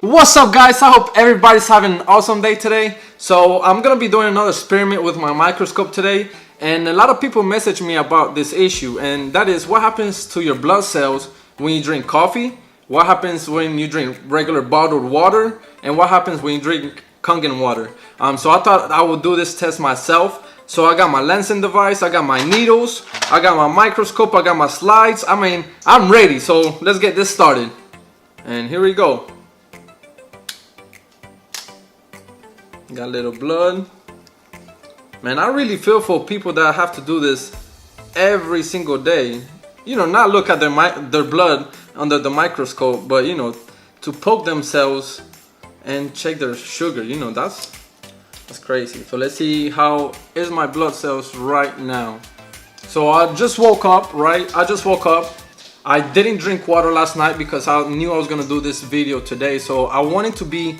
What's up, guys? I hope everybody's having an awesome day today. So I'm gonna be doing another experiment with my microscope today, and a lot of people message me about this issue, and that is what happens to your blood cells when you drink coffee, what happens when you drink regular bottled water, and what happens when you drink Kangenwasser. So I thought I would do this test myself. So I got my lensing device, I got my needles, I got my microscope, I got my slides. I mean, I'm ready. So let's get this started. And here we go. Got a little blood. Man, I really feel for people that have to do this every single day. You know, not look at their blood under the microscope, but you know, to poke themselves and check their sugar. You know, that's crazy. So let's see how is my blood cells right now. So I just woke up, right? I just woke up. I didn't drink water last night because I knew I was gonna do this video today. So I wanted to be,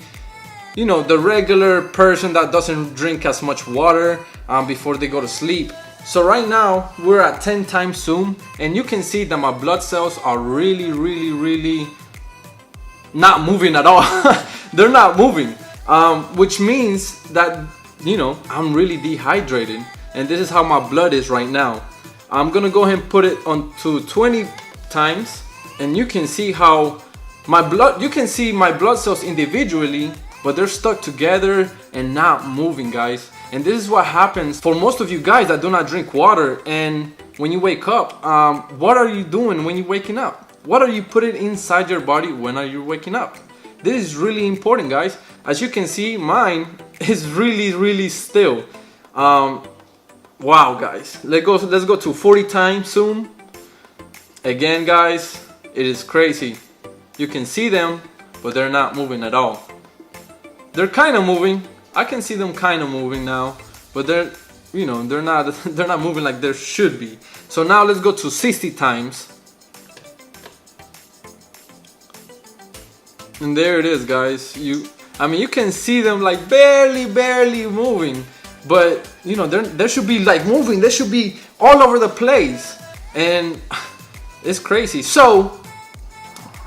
you know, the regular person that doesn't drink as much water before they go to sleep. So right now we're at 10 times zoom, and you can see that my blood cells are really not moving at all. They're not moving, which means that, you know, I'm really dehydrated, and this is how my blood is right now. I'm gonna go ahead and put it on to 20 times, and you can see how you can see my blood cells individually, but they're stuck together and not moving, guys. And this is what happens for most of you guys that do not drink water. And when you wake up, what are you doing when you're waking up? What are you putting inside your body when are you waking up? This is really important, guys. As you can see, mine is really still. Wow, guys. Let's go to 40 times zoom. Again, guys, it is crazy. You can see them, but they're not moving at all. They're kind of moving. I can see them kind of moving now, but they're not moving like they should be. So now let's go to 60 times. And there it is, guys. You can see them like barely moving, but you know, they should be like moving. They should be all over the place, and it's crazy. So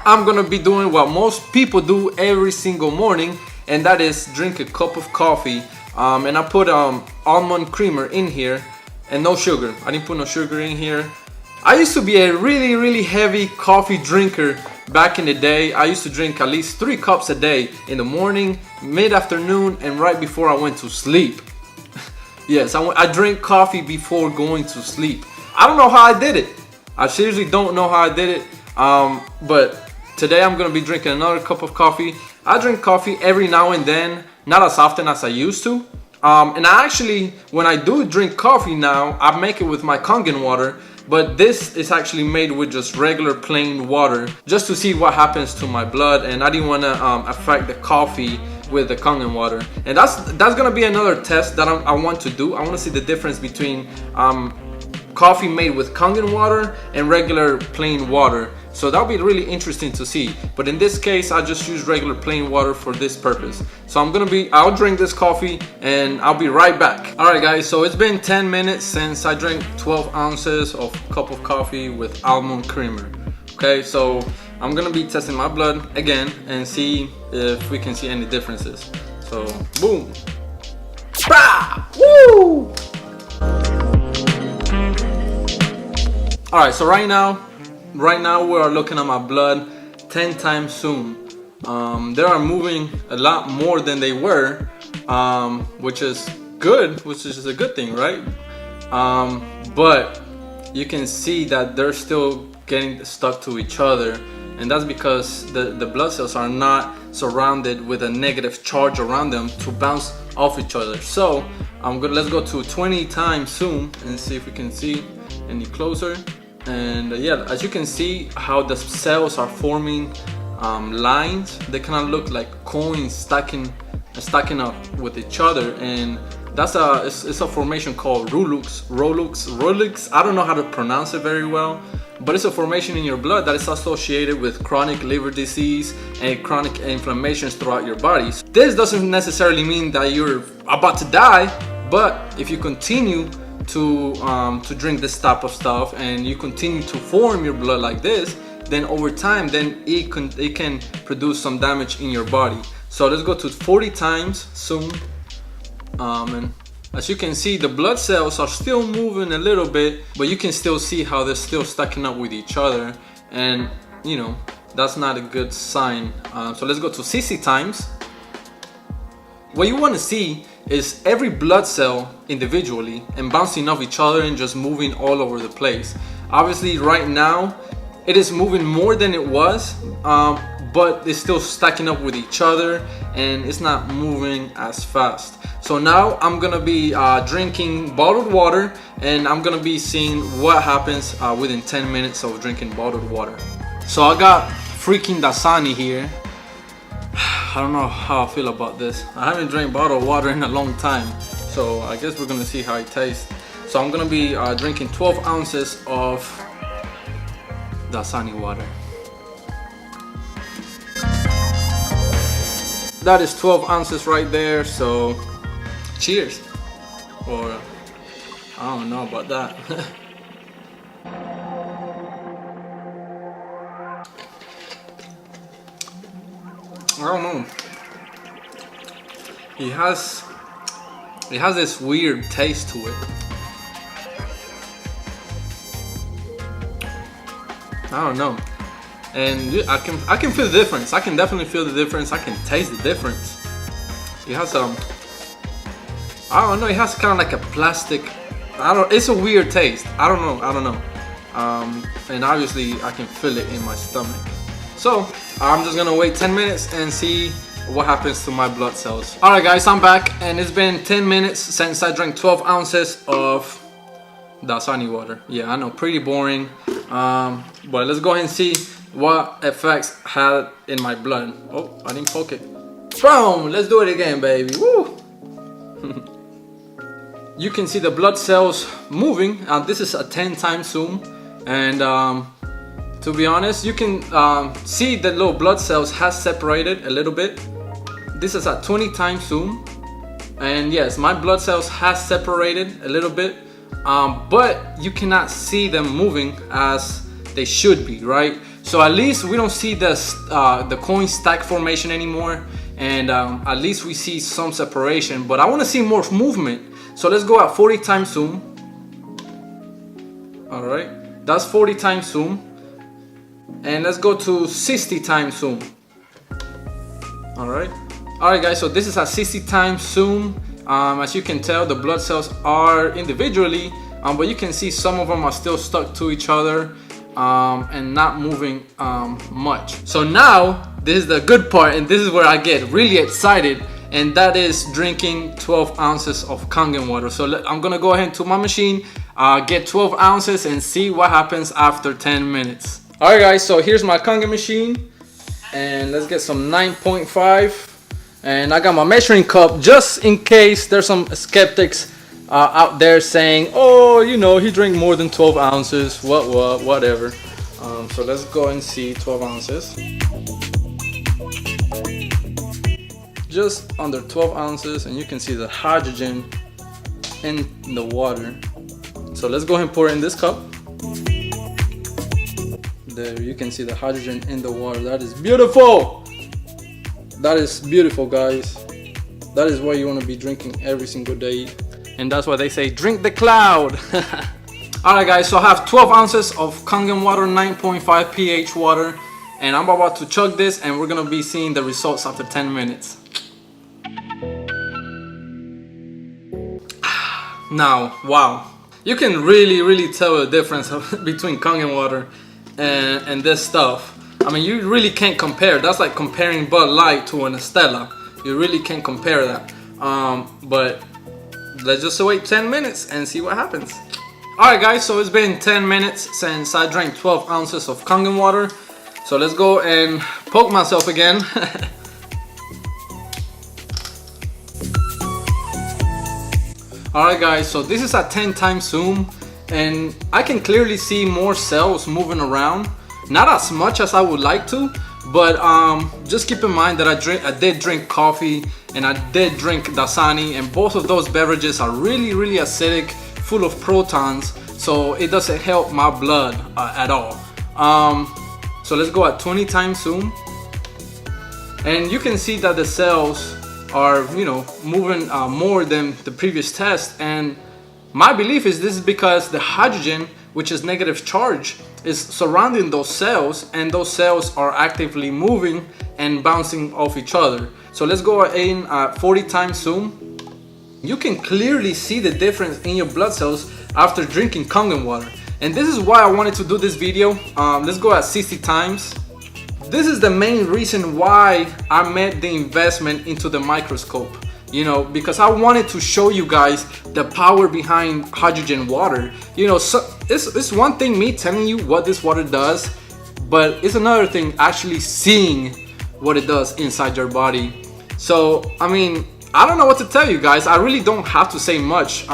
I'm gonna be doing what most people do every single morning, and that is drink a cup of coffee. And I put almond creamer in here and no sugar. I didn't put no sugar in here. I used to be a really heavy coffee drinker back in the day. I used to drink at least 3 cups a day, in the morning, mid-afternoon, and right before I went to sleep. Yes, I drink coffee before going to sleep. I don't know how I did it. I seriously don't know how I did it. But today I'm gonna be drinking another cup of coffee. I drink coffee every now and then, not as often as I used to. And I actually, when I do drink coffee now, I make it with my Kangenwasser, but this is actually made with just regular plain water, just to see what happens to my blood. And I didn't want to affect the coffee with the Kangenwasser. And that's gonna be another test that I want to do. I want to see the difference between coffee made with Kangenwasser and regular plain water. So that'll be really interesting to see. But in this case, I just use regular plain water for this purpose. So I'll drink this coffee and I'll be right back. All right, guys, so it's been 10 minutes since I drank 12 ounces of cup of coffee with almond creamer. Okay, so I'm gonna be testing my blood again and see if we can see any differences. So, boom. Bah! Woo! All right, so right now we are looking at my blood 10 times zoom. They are moving a lot more than they were, which is good, which is a good thing, right? But you can see that they're still getting stuck to each other, and that's because the blood cells are not surrounded with a negative charge around them to bounce off each other. So let's go to 20 times zoom and see if we can see any closer. And yeah, as you can see how the cells are forming lines. They kind of look like coins stacking up with each other, and that's it's a formation called Rolux. I don't know how to pronounce it very well, but it's a formation in your blood that is associated with chronic liver disease and chronic inflammations throughout your body. This doesn't necessarily mean that you're about to die, but if you continue to drink this type of stuff and you continue to form your blood like this, then over time, then it can produce some damage in your body. So let's go to 40 times zoom. And as you can see, the blood cells are still moving a little bit, but you can still see how they're still stacking up with each other, and you know, that's not a good sign. So let's go to 60 times. What you want to see is every blood cell individually and bouncing off each other and just moving all over the place. Obviously right now it is moving more than it was, but it's still stacking up with each other and it's not moving as fast. So now I'm gonna be drinking bottled water, and I'm gonna be seeing what happens within 10 minutes of drinking bottled water. So I got freaking Dasani here. I don't know how I feel about this. I haven't drank bottled water in a long time, so I guess we're gonna see how it tastes. So I'm gonna be drinking 12 ounces of Dasani water. That is 12 ounces right there, so cheers. Or I don't know about that. I don't know. It has this weird taste to it. I don't know. And I can feel the difference. I can definitely feel the difference. I can taste the difference. It has I don't know, it has kind of like a plastic, it's a weird taste. I don't know. And obviously I can feel it in my stomach. So I'm just gonna wait 10 minutes and see what happens to my blood cells. Alright guys, I'm back, and it's been 10 minutes since I drank 12 ounces of Dasani water. Yeah, I know, pretty boring. But let's go ahead and see what effects had in my blood. Oh, I didn't poke it. Boom! Let's do it again, baby. Woo! You can see the blood cells moving. This is a 10 times zoom, and to be honest, you can see the little blood cells has separated a little bit. This is a 20 times zoom, and yes, my blood cells has separated a little bit, but you cannot see them moving as they should be, right? So at least we don't see the coin stack formation anymore, and at least we see some separation, but I want to see more movement. So let's go at 40 times zoom. All right, that's 40 times zoom. And let's go to 60 times zoom. All right guys, so this is a 60 times zoom. As you can tell, the blood cells are individually, but you can see some of them are still stuck to each other and not moving much. So now this is the good part, and this is where I get really excited, and that is drinking 12 ounces of Kangenwasser. So I'm gonna go ahead to my machine, get 12 ounces and see what happens after 10 minutes. Alright guys, so here's my Kangen machine, and let's get some 9.5, and I got my measuring cup just in case there's some skeptics out there saying, oh, you know, he drank more than 12 ounces, whatever. So let's go and see 12 ounces. Just under 12 ounces, and you can see the hydrogen in the water. So let's go ahead and pour it in this cup. There you can see the hydrogen in the water. That is beautiful. That is beautiful, guys. That is what you want to be drinking every single day, and that's why they say drink the cloud. Alright guys, so I have 12 ounces of Kangenwasser 9.5 pH water, and I'm about to chug this, and we're gonna be seeing the results after 10 minutes. Now, wow, you can really tell the difference between Kangenwasser and this stuff. I mean, you really can't compare. That's like comparing Bud Light to an Estella. You really can't compare that. But let's just wait 10 minutes and see what happens. Alright guys, so it's been 10 minutes since I drank 12 ounces of Kangenwasser. So let's go and poke myself again. Alright guys, so this is a 10 times zoom, and I can clearly see more cells moving around. Not as much as I would like to, but just keep in mind that I did drink coffee and I did drink Dasani, and both of those beverages are really acidic, full of protons, so it doesn't help my blood at all. So let's go at 20 times zoom. And you can see that the cells are, moving more than the previous test. And my belief is this is because the hydrogen, which is negative charge, is surrounding those cells, and those cells are actively moving and bouncing off each other. So let's go in at 40 times zoom. You can clearly see the difference in your blood cells after drinking Kangenwater. And this is why I wanted to do this video. Let's go at 60 times. This is the main reason why I made the investment into the microscope, because I wanted to show you guys the power behind hydrogen water. So it's one thing me telling you what this water does, but it's another thing actually seeing what it does inside your body. So, I don't know what to tell you guys. I really don't have to say much.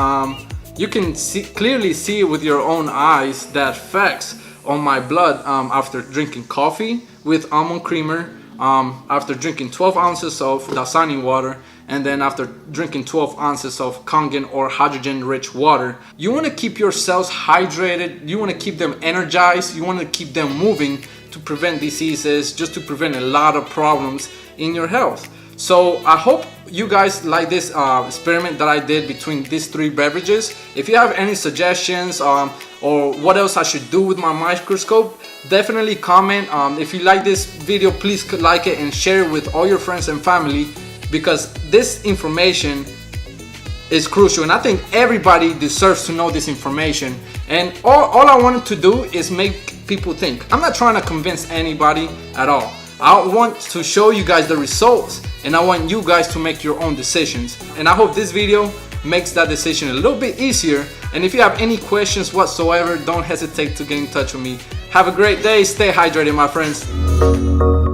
You can clearly see with your own eyes the effects on my blood after drinking coffee with almond creamer, after drinking 12 ounces of Dasani water, and then after drinking 12 ounces of Kangen or hydrogen rich water. You want to keep your cells hydrated, you want to keep them energized, you want to keep them moving to prevent diseases, just to prevent a lot of problems in your health. So I hope you guys like this experiment that I did between these three beverages. If you have any suggestions or what else I should do with my microscope, definitely comment. If you like this video, please like it and share it with all your friends and family, because this information is crucial, and I think everybody deserves to know this information. And all I wanted to do is make people think. I'm not trying to convince anybody at all. I want to show you guys the results, and I want you guys to make your own decisions. And I hope this video makes that decision a little bit easier. And if you have any questions whatsoever, don't hesitate to get in touch with me. Have a great day. Stay hydrated, my friends.